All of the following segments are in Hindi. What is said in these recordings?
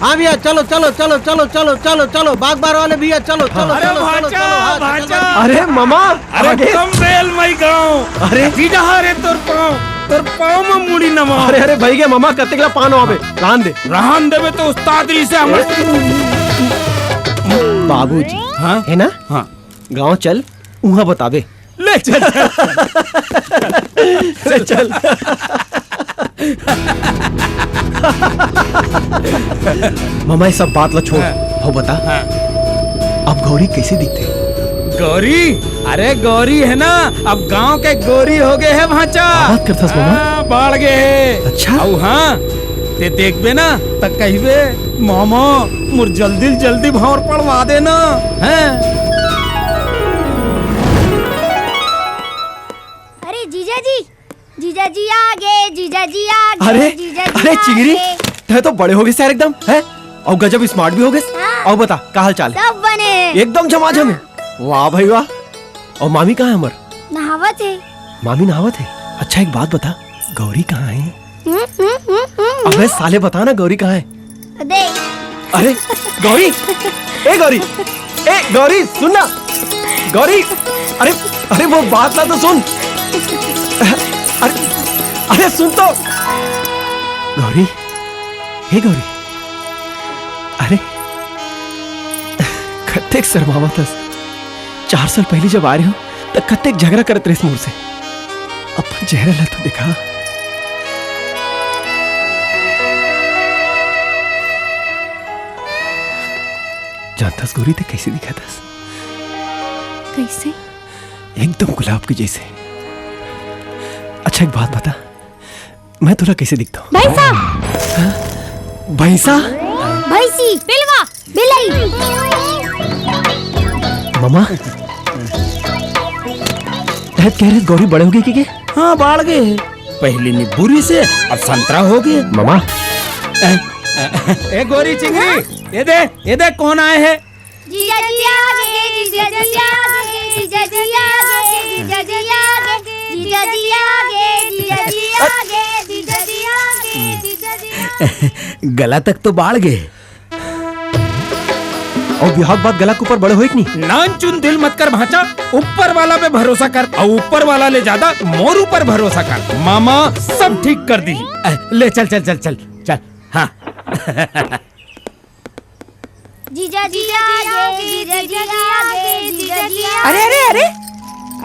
हाँ भैया चलो चलो चलो चलो चलो चलो चलो बागबार वाले भैया चलो चलो अरे चलो चलो चलो भाचा अरे मामा अरे कम बेल मई गाँव अरे जीजा रे तोर पाँव में मुड़ी नमा अरे अरे भाई के मामा कत्ते के पान आवे रहन देवे तो उस्ताद री से हमर बाबूजी हाँ है ना हाँ गांव चल उहाँ बतावे ले चल चल चल मामा ये सब बात ला छोड़ हो बता अब गौरी कैसे दिखते गौरी अरे गौरी है ना अब गांव के गौरी हो गए है भाचा बात करता मामा बढ़ गए है अच्छा औ हाँ ते देखबे ना तक कहबे मामा मुर जल्दी भौर पड़वा देना हैं अरे जीजा जी आगे अरे अरे चिंगरी ते तो बड़े हो गए यार एकदम है और गजब स्मार्ट भी हो गए और बता क्या हाल चाल सब बने एकदम झमाझम है वाह भाई वाह और मामी कहाँ है अमर नहावत है मामी नहावत है अच्छा एक बात बता गौरी कहाँ है अबे साले बता ना गौरी कहाँ है दे अरे गौरी ए गौरी सुन ना गौरी अरे अरे वो बात ना तो सुन अरे सुन तो गौरी हे गौरी अरे कत्तेक शर्मावत हस 4 साल पहले जब आ रहे हो तब कत्तेक झगड़ा करत रहे मोर से अपन चेहरा ला तो दिखा जानतास गौरी ते कैसे दिखा था कैसे एकदम गुलाब के जैसे अच्छा एक बात बता मैं तुला कैसे दिखता हूँ भैंसा भैंसा भैंसी बिलवा बिलाई मामा कह रहे गौरी बड़े हो गए क्या हाँ बढ़ गए पहले नींबूरी से अब संतरा हो गए मामा ए गोरी चिंगरी ये दे कौन आए हैं जीजा जी आगे जीजा जी आगे जीजा जी आगे जीजा जी आगे जीजा जी आगे जीजा जी आगे जीजा जी आगे जीजा जी गला तक तो बाढ़ गए और बिहार बात गला के ऊपर बड़े हुए कि नहीं नान चुन दिल मत कर भाचा ऊपर वाला पे भरोसा कर और ऊपर वाला ले ज्यादा मोर ऊपर भरोसा कर मामा सब ठीक कर दी ले चल चल चल चल चल हाँ जीजा जी आगे जीजा जी आगे जीजा जी अरे अरे अरे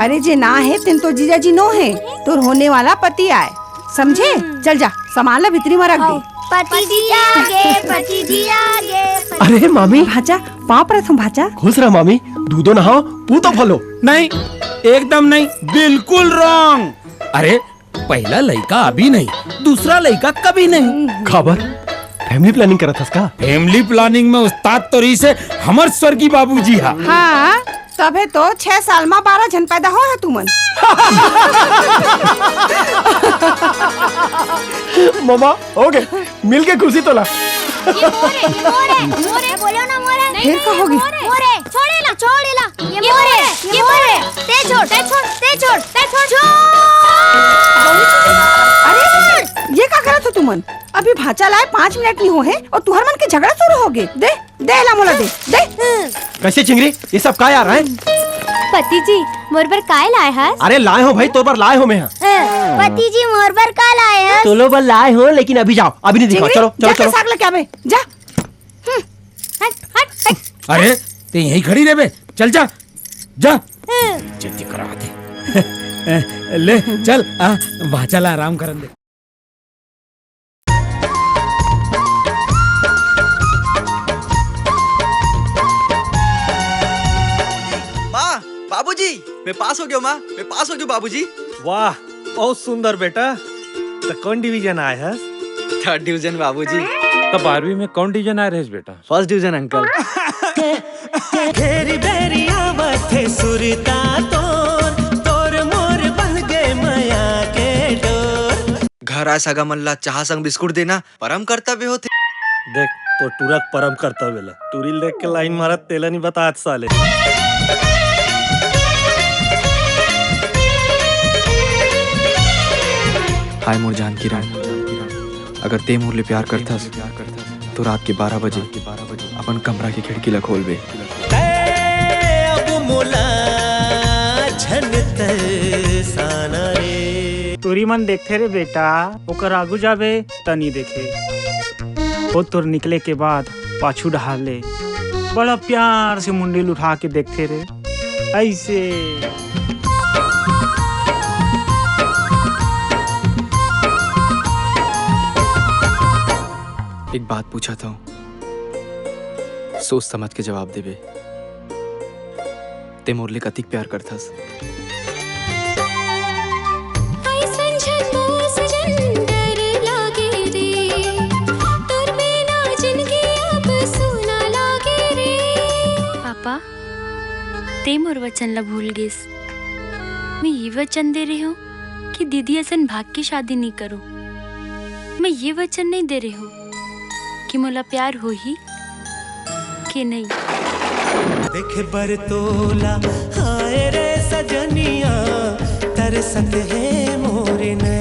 अरे जे ना है तिन तो जीजा जी नो है तोर होने वाला पति आए समझे चल जा सामान ला भीतरी में रख दे पति जी आगे पति जी आगे अरे मामी भाचा पाँव प्रथम भाचा खुश रहा मामी दूधो नहाओ पूतो फलो नहीं एकदम नहीं बिल्कुल रॉन्ग अरे पहला लड़का अभी नहीं दूसरा लड़का कभी नहीं खबर फैमिली प्लानिंग करा था का फैमिली प्लानिंग में उस्ताद तोरी से हमर स्वर्गीय बाबूजी हा हाँ तबे तो 6 साल में 12 जन पैदा हो है तुमन मामा हो गए मिल के खुशी तोला ये मोरे बोलो ना मोरे फिर कहोगी मोरे छोड़ेला ये मोरे ते छोड़ अरे ये क्या करत हो तुमन अभी भाचा लाए 5 मिनट नहीं हो है और तुहर मन के झगड़ा शुरू हो गए दे ला मोला दे कैसे चिंगरी ये सब का यार है पति जी मोर पर काय लाए हैं अरे लाए हो भाई तो पर लाए हो मैं पति जी मोर पर का लाए हैं तो लो पर लाए हो लेकिन अभी जाओ अभी नहीं दिखाओ चलो चलो चलो साग लेके आवे जा हट अरे ते यहीं खड़ी रहे बे चल जा जल्दी करा दे ले चल भाचा ला आराम करन दे बाबूजी मैं पास हो गया माँ मैं पास हो गया बाबूजी वाह बहुत सुंदर बेटा तो कौन डिवीजन आए है 3rd डिवीजन बाबूजी तो 12वीं में कौन डिवीजन आए रहे बेटा 1st डिवीजन अंकल घेरी बेरी आवथे सुरता तोर मोर बन गए माया के डोर घर आए सगा मल्ला चाह संग बिस्कुट देना परम कर्तव्य होते देख तो टूरक परम कर्तव्य ला टूरिल देख के लाइन मारत तेला नहीं बता साले हाय मोर जान की रान अगर ते मोर ले प्यार करथस तो तो रात के 12 बजे अपन कमरा की खिड़की ला खोलबे। अब मोला झनतर साना रे। तोरी मन देखते रे बेटा, ओकर आगू जाबे तनी देखे, वो तोर निकले के बाद पाछू ढाले बड़ा प्यार से मुंडी उठा के देखते रे ऐसे। एक बात पूछा था, सोच समझ के जवाब देबे। ते मोरले कतिक प्यार करथस? पापा, ते मोर वचन ला भूल गेस। मैं ये वचन दे रही हूँ कि दीदी असन भाग की शादी नहीं करो। मैं ये वचन नहीं दे रही हूँ कि मोला प्यार हो ही कि नहीं। देखे बरतोला हाय रे सजनिया तरसत है मोरे नैन।